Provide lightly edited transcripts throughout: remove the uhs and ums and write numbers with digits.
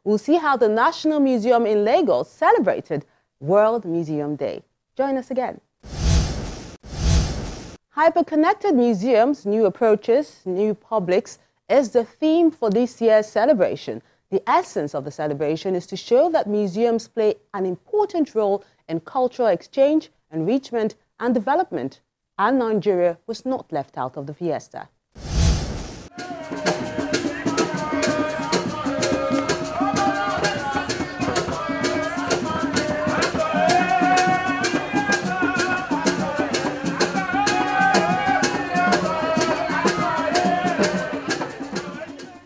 We'll see how the National Museum in Lagos celebrated World Museum Day. Join us again. Hyper-connected museums, new approaches, new publics is the theme for this year's celebration. The essence of the celebration is to show that museums play an important role in cultural exchange, enrichment and development, and Nigeria was not left out of the fiesta.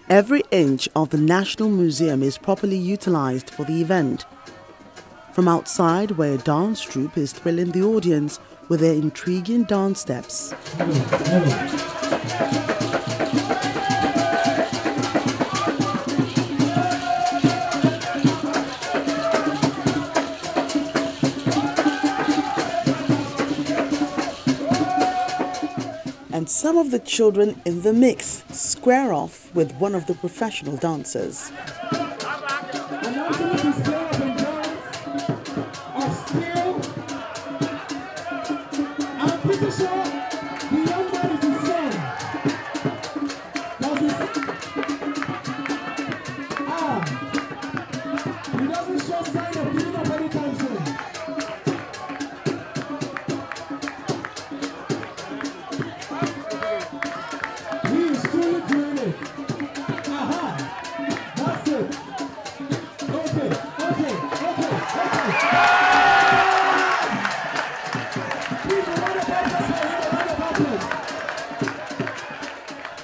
Every inch of the National Museum is properly utilized for the event. From outside, where a dance troupe is thrilling the audience with their intriguing dance steps. And some of the children in the mix square off with one of the professional dancers.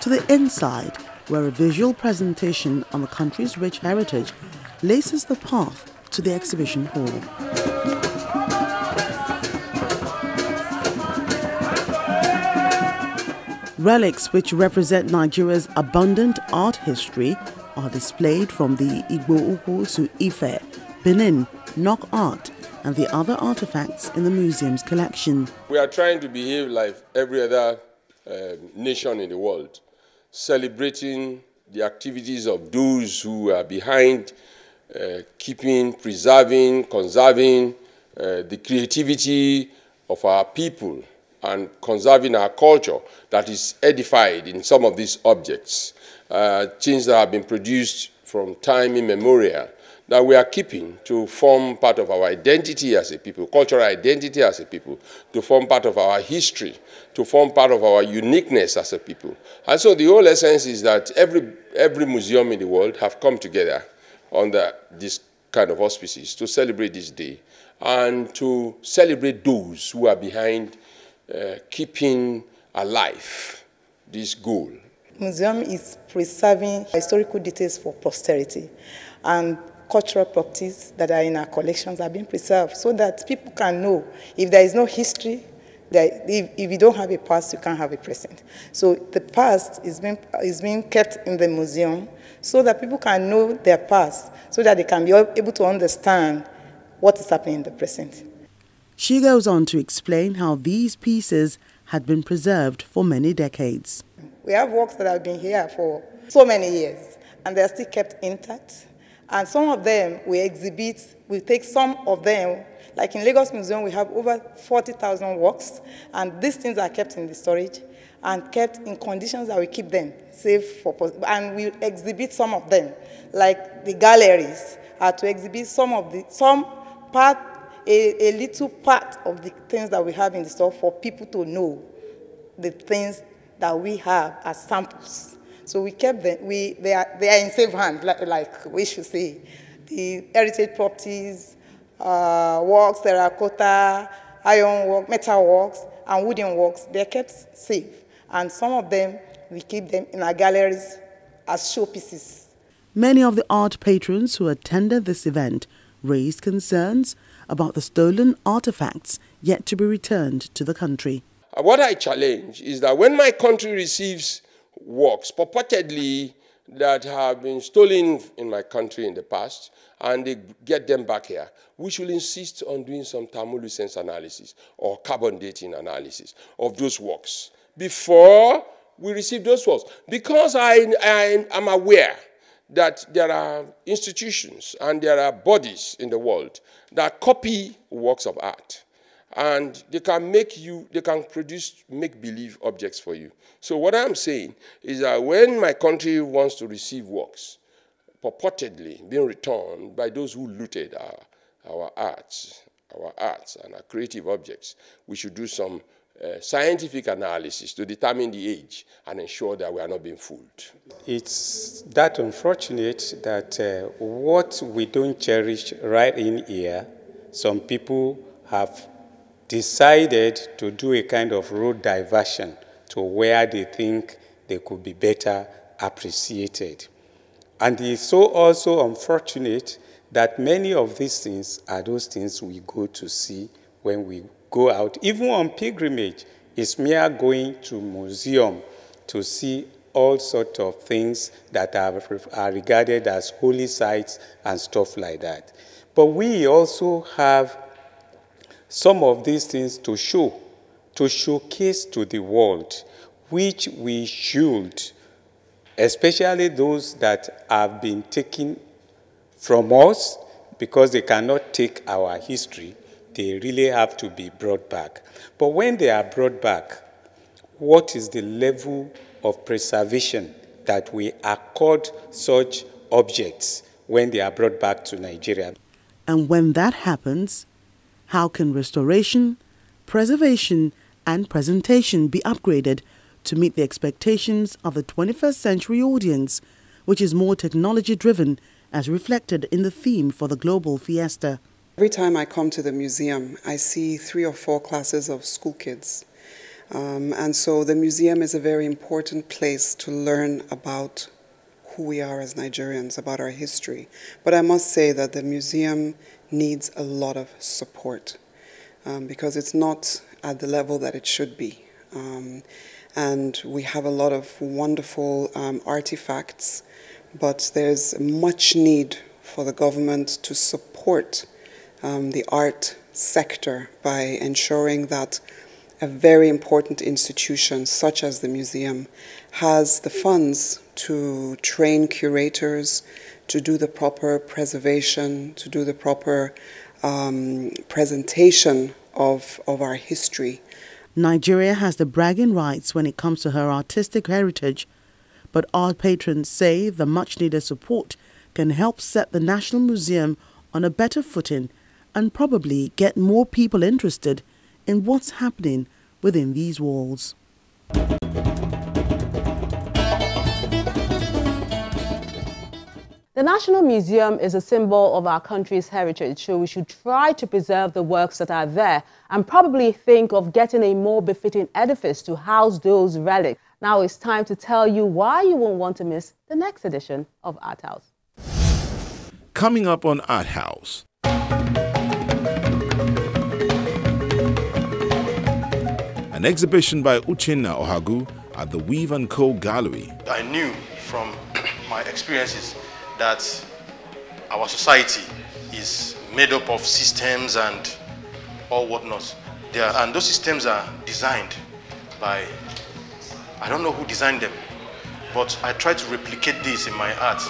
To the inside, where a visual presentation on the country's rich heritage laces the path to the exhibition hall. Relics which represent Nigeria's abundant art history are displayed, from the Igbo Ukwu to Ife, Benin, Nok art and the other artifacts in the museum's collection. We are trying to behave like every other nation in the world, celebrating the activities of those who are behind keeping, preserving, conserving the creativity of our people and conserving our culture that is edified in some of these objects, things that have been produced from time immemorial, that we are keeping to form part of our identity as a people, cultural identity as a people, to form part of our history, to form part of our uniqueness as a people. And so the whole essence is that every museum in the world have come together under this kind of auspices to celebrate this day and to celebrate those who are behind keeping alive this goal. Museum is preserving historical details for posterity, and cultural properties that are in our collections are being preserved so that people can know if there is no history, that if you don't have a past, you can't have a present. So the past is being kept in the museum so that people can know their past, so that they can be able to understand what is happening in the present. She goes on to explain how these pieces had been preserved for many decades. We have works that have been here for so many years, and they are still kept intact. And some of them we exhibit, we take some of them, like in Lagos Museum, we have over 40,000 works, and these things are kept in the storage and kept in conditions that we keep them safe for, and we exhibit some of them, like the galleries are to exhibit a little part of the things that we have in the store for people to know the things that we have as samples. So we kept them, they are in safe hands, like we should say. The heritage properties, works, terracotta, iron work, metal works, and wooden works, they're kept safe. And some of them, we keep them in our galleries as showpieces. Many of the art patrons who attended this event raised concerns about the stolen artifacts yet to be returned to the country. What I challenge is that when my country receives works purportedly that have been stolen in my country in the past and they get them back here, we should insist on doing some thermolucence analysis or carbon dating analysis of those works before we receive those works. Because I am aware that there are institutions and there are bodies in the world that copy works of art. And they can produce make-believe objects for you. So what I'm saying is that when my country wants to receive works, purportedly being returned by those who looted our arts and our creative objects, we should do some scientific analysis to determine the age and ensure that we are not being fooled. It's that unfortunate that what we don't cherish right in here, some people have decided to do a kind of road diversion to where they think they could be better appreciated. And it's so also unfortunate that many of these things are those things we go to see when we go out. Even on pilgrimage, it's mere going to museum to see all sorts of things that are regarded as holy sites and stuff like that. But we also have some of these things to showcase to the world, which we should, especially those that have been taken from us, because they cannot take our history, they really have to be brought back. But when they are brought back, what is the level of preservation that we accord such objects when they are brought back to Nigeria? And when that happens, how can restoration, preservation, and presentation be upgraded to meet the expectations of the 21st century audience, which is more technology-driven, as reflected in the theme for the Global Fiesta? Every time I come to the museum, I see 3 or 4 classes of school kids. And so the museum is a very important place to learn about who we are as Nigerians, about our history. But I must say that the museum needs a lot of support because it's not at the level that it should be. And we have a lot of wonderful artifacts, but there's much need for the government to support the art sector by ensuring that a very important institution such as the museum has the funds to train curators, to do the proper preservation, to do the proper presentation of our history. Nigeria has the bragging rights when it comes to her artistic heritage, but art patrons say the much-needed support can help set the National Museum on a better footing and probably get more people interested in what's happening within these walls. The National Museum is a symbol of our country's heritage, so we should try to preserve the works that are there and probably think of getting a more befitting edifice to house those relics. Now it's time to tell you why you won't want to miss the next edition of Art House. Coming up on Art House. An exhibition by Uchenna Ohagu at the Weave & Co. Gallery. I knew from my experiences that our society is made up of systems and all whatnot. And those systems are designed by, I don't know who designed them, but I try to replicate this in my art,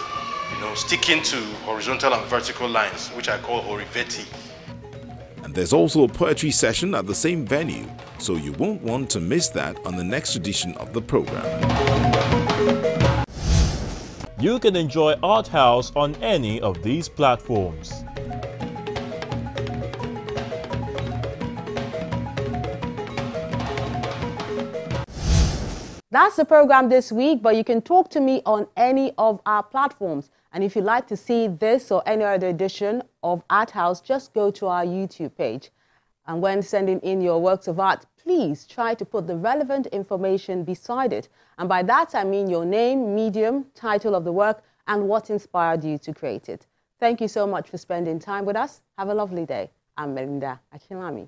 sticking to horizontal and vertical lines, which I call horiveti. And there's also a poetry session at the same venue, so you won't want to miss that on the next edition of the program. You can enjoy Art House on any of these platforms. That's the program this week, but you can talk to me on any of our platforms. And if you'd like to see this or any other edition of Art House, just go to our YouTube page. And when sending in your works of art, please try to put the relevant information beside it. And by that, I mean your name, medium, title of the work, and what inspired you to create it. Thank you so much for spending time with us. Have a lovely day. I'm Melinda Akinlami.